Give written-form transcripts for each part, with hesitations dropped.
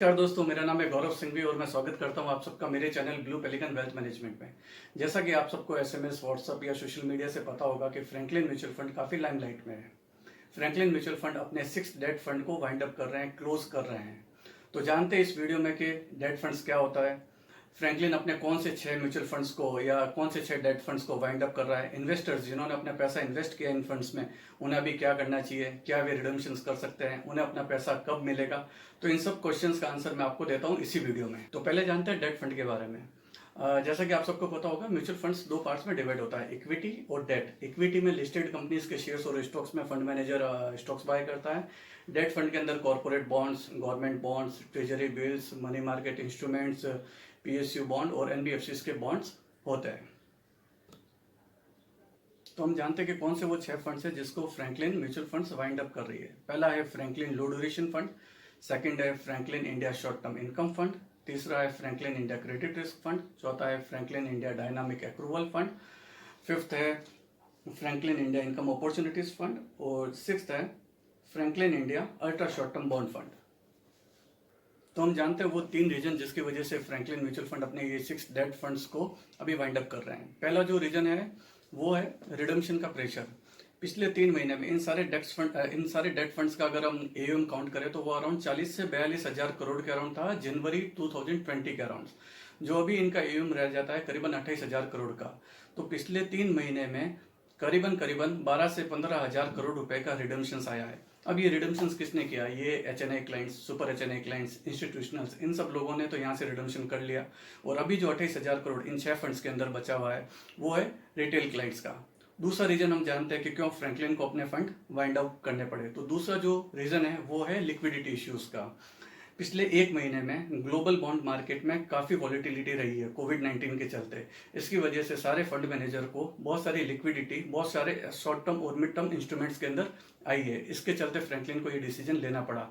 नमस्कार दोस्तों, मेरा नाम है गौरव सिंघवी और मैं स्वागत करता हूं आप सबका मेरे channel blue pelican wealth management में। जैसा कि आप सबको एसएमएस, व्हाट्सएप या सोशल मीडिया से पता होगा कि फ्रैंकलिन म्यूचुअल फंड काफ़ी लाइमलाइट में है। फ्रैंकलिन म्यूचुअल फंड अपने 6 डेट फंड को वाइंड अप कर रहे हैं, क्लोज कर रहे हैं। तो जानते हैं इस वीडियो में कि डेट फंड्स क्या होता है, फ्रैंकलिन अपने कौन से 6 म्यूचुअल फंड्स को या कौन से 6 डेट फंड्स को वाइंड अप कर रहा है, इन्वेस्टर्स जिन्होंने अपना पैसा इन्वेस्ट किया इन फंड्स में उन्हें अभी क्या करना चाहिए, क्या वे रिडम्पशंस कर सकते हैं, उन्हें अपना पैसा कब मिलेगा। तो इन सब क्वेश्चंस का आंसर मैं आपको देता हूं इसी वीडियो में। तो पहले जानते हैं डेट फंड के बारे में। जैसा कि आप सबको पता होगा, म्यूचुअल फंड्स दो पार्ट्स में डिवाइड होता है, इक्विटी और डेट। इक्विटी में लिस्टेड कंपनीज के शेयर्स और स्टॉक्स में फंड मैनेजर स्टॉक्स बाय करता है। डेट फंड के अंदर corporate bonds, government bonds, treasury bills, money market instruments, PSU bond और एनबीएफसीज के बॉन्ड्स होते हैं। तो हम जानते हैं कि कौन से वो 6 फंड्स हैं जिसको Franklin mutual funds wind up कर रही है। पहला है Franklin low duration fund, second है Franklin India short term income fund, तीसरा है Franklin India credit risk fund, चौथा है Franklin India dynamic accrual fund, fifth है Franklin India income opportunities fund और सिक्स्थ है Franklin India ultra short term bond fund. तो हम जानते हैं वो 3 रीजन जिसकी वजह से फ्रैंकलिन म्यूचुअल फंड अपने ये 6 डेट फंड्स को अभी वाइंड अप कर रहे हैं। पहला जो रीजन है वो है रिडम्पशन का प्रेशर। पिछले 3 महीने में इन सारे डेट फंड्स का अगर हम एयूएम काउंट करें तो वो अराउंड 40 से 42 हजार करोड़ के अराउंड था जनवरी 2020 के अराउंड। जो अभी इनका एयूएम रह जाता है करीबन 28 हजार करोड़ का। तो पिछले 3 महीने में करीबन करीबन 12 से 15 हजार करोड़ रुपए का रिडम्पशन आया है। अब ये रिडम्पशन किसने किया? ये HNI clients, super HNI clients, institutionals, इन सब लोगों ने तो यहाँ से रिडम्पशन कर लिया। और अभी जो 28 हजार करोड़ इन 6 फंड्स के अंदर बचा हुआ है वो है रिटेल क्लाइंट्स का। दूसरा रीजन हम जानते हैं कि क्यों फ्रैंकलिन को अपने फंड वाइंड अप करने पड़े। तो दूसरा जो रीजन है वो है लिक्विडिटी इश्यूज का। पिछले 1 महीने में ग्लोबल बॉन्ड मार्केट में काफ़ी वॉलीटिलिटी रही है कोविड-19 के चलते। इसकी वजह से सारे फंड मैनेजर को बहुत सारी लिक्विडिटी, बहुत सारे शॉर्ट टर्म और मिड टर्म इंस्ट्रूमेंट्स के अंदर आई है। इसके चलते फ्रैंकलिन को ये डिसीजन लेना पड़ा।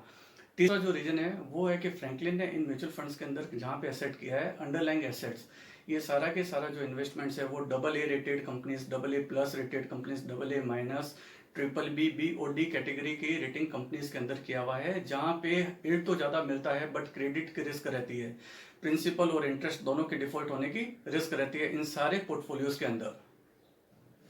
तीसरा जो रीजन है वो है कि फ्रैंकलिन ने इन म्यूचुअल फंड्स के अंदर जहाँ पे एसेट किया है, अंडरलाइंग एसेट्स, ये सारा के सारा जो इन्वेस्टमेंट्स है वो AA rated companies, AA+ rated companies, AA-, triple B और डी कैटेगरी की रेटिंग कंपनीज के अंदर किया हुआ है, जहाँ पे यील्ड तो ज़्यादा मिलता है बट क्रेडिट की रिस्क रहती है, प्रिंसिपल और इंटरेस्ट दोनों के डिफॉल्ट होने की रिस्क रहती है इन सारे पोर्टफोलियोज के अंदर।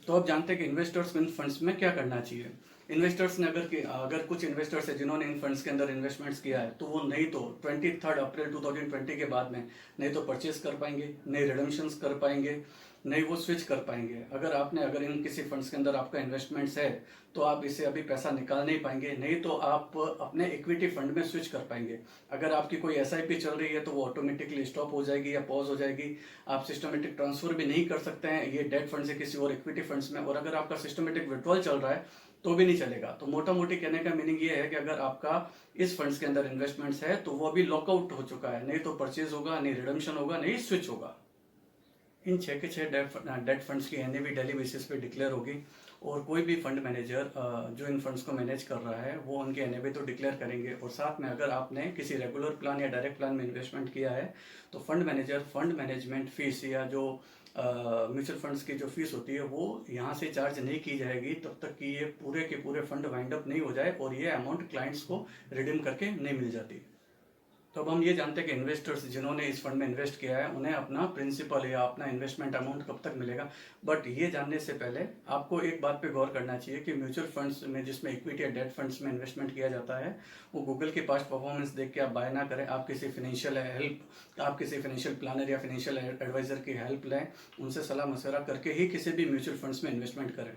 तो आप जानते हैं कि इन्वेस्टर्स को इन फंड्स में क्या करना चाहिए। इन्वेस्टर्स ने अगर कुछ इन्वेस्टर्स है जिन्होंने इन फंड्स के अंदर इन्वेस्टमेंट्स किया है तो वो नहीं तो 23 अप्रैल 2020 के बाद में नहीं तो परचेज कर पाएंगे, नहीं रिडम्पशंस कर पाएंगे, नहीं वो स्विच कर पाएंगे। अगर इन किसी फंड्स के अंदर आपका इन्वेस्टमेंट्स है तो आप इसे अभी पैसा निकाल नहीं पाएंगे, नहीं तो आप अपने इक्विटी फंड में स्विच कर पाएंगे। अगर आपकी कोई एसआईपी चल रही है तो वो ऑटोमेटिकली स्टॉप हो जाएगी या पॉज हो जाएगी। आप सिस्टमेटिक ट्रांसफर भी नहीं कर सकते हैं ये डेट फंड से किसी और इक्विटी फंड्स में। और अगर आपका सिस्टमेटिक विड्रॉल चल रहा है तो भी नहीं चलेगा। तो मोटा मोटी कहने का मीनिंग ये है कि अगर आपका इस फंड्स के अंदर इन्वेस्टमेंट्स है तो वो अभी लॉकआउट हो चुका है, नहीं तो परचेज होगा, नहीं रिडम्पशन होगा, नहीं स्विच होगा। इन 6 के 6 डेट फंड्स की एनएवी डेली बेसिस पे डिक्लेयर होगी और कोई भी फंड मैनेजर जो इन फंड्स को मैनेज कर रहा है वो उनके एनएवी तो डिक्लेयर करेंगे। और साथ में अगर आपने किसी रेगुलर प्लान या डायरेक्ट प्लान में इन्वेस्टमेंट किया है तो fund manager fund management fees या जो म्यूचुअल फंड्स की जो फीस होती है वो यहाँ से चार्ज नहीं की जाएगी तब तक कि ये पूरे के पूरे फंड वाइंड अप नहीं हो जाए और ये अमाउंट क्लाइंट्स को रिडीम करके नहीं मिल जाती। तो अब हम ये जानते हैं कि इन्वेस्टर्स जिन्होंने इस फंड में इन्वेस्ट किया है उन्हें अपना प्रिंसिपल या अपना इन्वेस्टमेंट अमाउंट कब तक मिलेगा। बट ये जानने से पहले आपको एक बात पे गौर करना चाहिए कि म्यूचुअल फंड्स में जिसमें इक्विटी या डेट फंड्स में इन्वेस्टमेंट किया जाता है वो गूगल की पास्ट परफॉर्मेंस देख के आप बाय ना करें। आप किसी फाइनेंशियल प्लानर या फाइनेंशियल एडवाइजर की हेल्प लें, उनसे सलाह मशवरा करके ही किसी भी म्यूचुअल फंड्स में इन्वेस्टमेंट करें।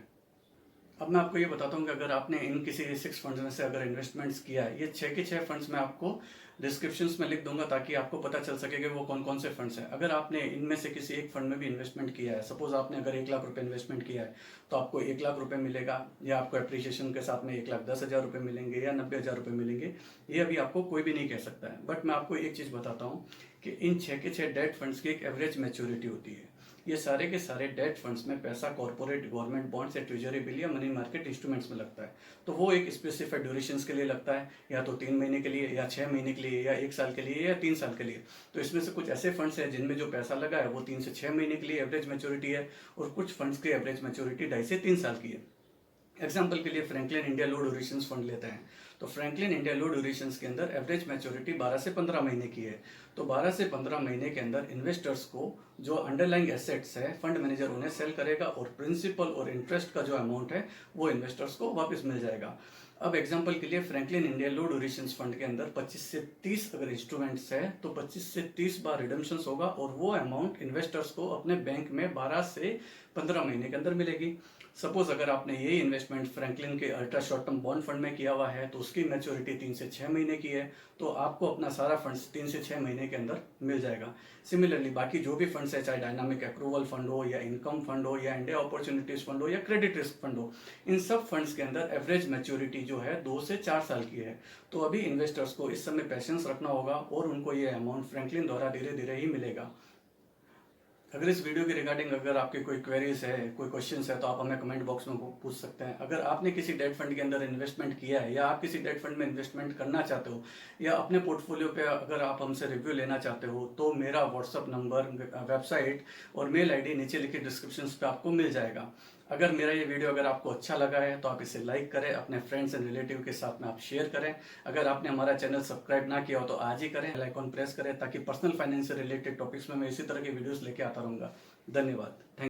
अब मैं आपको ये बताता हूँ कि अगर आपने इन किसी 6 फंड्स में से अगर इन्वेस्टमेंट्स किया है, ये 6 के 6 फंड्स में आपको डिस्क्रिप्शंस में लिख दूंगा ताकि आपको पता चल सके कि वो कौन कौन से फंड्स हैं। अगर आपने इनमें से किसी एक फंड में भी इन्वेस्टमेंट किया है, सपोज आपने अगर 1 लाख रुपए इन्वेस्टमेंट किया है तो आपको 1 लाख रुपए मिलेगा, या आपको एप्रिशिएशन के साथ में 1,10,000 रुपये मिलेंगे या 90,000 रुपये मिलेंगे, ये अभी आपको कोई भी नहीं कह सकता है। बट मैं आपको एक चीज़ बताता हूँ कि इन 6 के 6 डेट फंड्स की एक एवरेज मैच्योरिटी होती है। ये सारे के सारे डेट फंड्स में पैसा कॉर्पोरेट, गवर्नमेंट बॉन्ड्स या ट्रेजरी बिल या मनी मार्केट इंस्ट्रूमेंट्स में लगता है। तो वो एक स्पेसिफाइड ड्यूरेशंस के लिए लगता है, या तो 3 महीने के लिए, या 6 महीने के लिए, या 1 साल के लिए, या 3 साल के लिए। तो इसमें से कुछ ऐसे फंड्स हैं जिनमें जो पैसा लगा है वो 3 से 6 महीने के लिए एवरेज मैच्योरिटी है और कुछ फंड्स की एवरेज मैच्योरिटी 2.5 से 3 साल की है। एग्जाम्पल के लिए फ्रैंकलिन इंडिया लो ड्यूरेशन फंड लेते हैं तो फ्रैंकलिन इंडिया लो ड्यूरेशन के अंदर एवरेज मैच्योरिटी 12 से 15 महीने की है। तो 12 से 15 महीने के अंदर इन्वेस्टर्स को जो अंडरलाइंग एसेट्स है फंड मैनेजर उन्हें सेल करेगा और प्रिंसिपल और इंटरेस्ट का जो अमाउंट है वो इन्वेस्टर्स को वापस मिल जाएगा। अब एग्जांपल के लिए फ्रैंकलिन इंडिया लो ड्यूरेशन फंड के अंदर 25 से 30 अगर इंस्ट्रूमेंट्स है तो 25 से 30 बार रिडम्पशंस होगा और वो अमाउंट इन्वेस्टर्स को अपने बैंक में 12 से 15 महीने के अंदर मिलेगी। सपोज अगर आपने यही इन्वेस्टमेंट फ्रैंकलिन के ultra short term bond fund में किया हुआ है तो उसकी मैच्योरिटी 3 से 6 महीने की है, तो आपको अपना सारा फंड्स 3 से 6 महीने के अंदर मिल जाएगा। सिमिलरली बाकी जो भी फंड्स है, चाहे डायनामिक अप्रूवल फंड हो या इनकम फंड हो या इंडिया अपॉर्चुनिटीज फंड हो या क्रेडिट रिस्क फंड हो, इन सब फंड्स के अंदर एवरेज मैच्योरिटी जो है 2 से 4 साल की है। तो अभी इन्वेस्टर्स को इस समय पेशेंस रखना होगा और उनको ये अमाउंट फ्रैंकलिन द्वारा धीरे धीरे ही मिलेगा। अगर इस वीडियो के रिगार्डिंग अगर आपकी कोई क्वेरीज है, कोई क्वेश्चंस है तो आप हमें कमेंट बॉक्स में पूछ सकते हैं। अगर आपने किसी डेट फंड के अंदर इन्वेस्टमेंट किया है या आप किसी डेट फंड में इन्वेस्टमेंट करना चाहते हो या अपने पोर्टफोलियो पे अगर आप हमसे रिव्यू लेना चाहते हो तो मेरा व्हाट्सअप नंबर, वेबसाइट और मेल आईडी नीचे लिखे डिस्क्रिप्शन पे आपको मिल जाएगा। अगर मेरा ये वीडियो अगर आपको अच्छा लगा है तो आप इसे लाइक करें, अपने फ्रेंड्स एंड रिलेटिव के साथ में आप शेयर करें। अगर आपने हमारा चैनल सब्सक्राइब ना किया हो तो आज ही करें, बेल आइकॉन प्रेस करें ताकि पर्सनल फाइनेंस से रिलेटेड टॉपिक्स में मैं इसी तरह के वीडियोस लेके आता रहूँगा। धन्यवाद।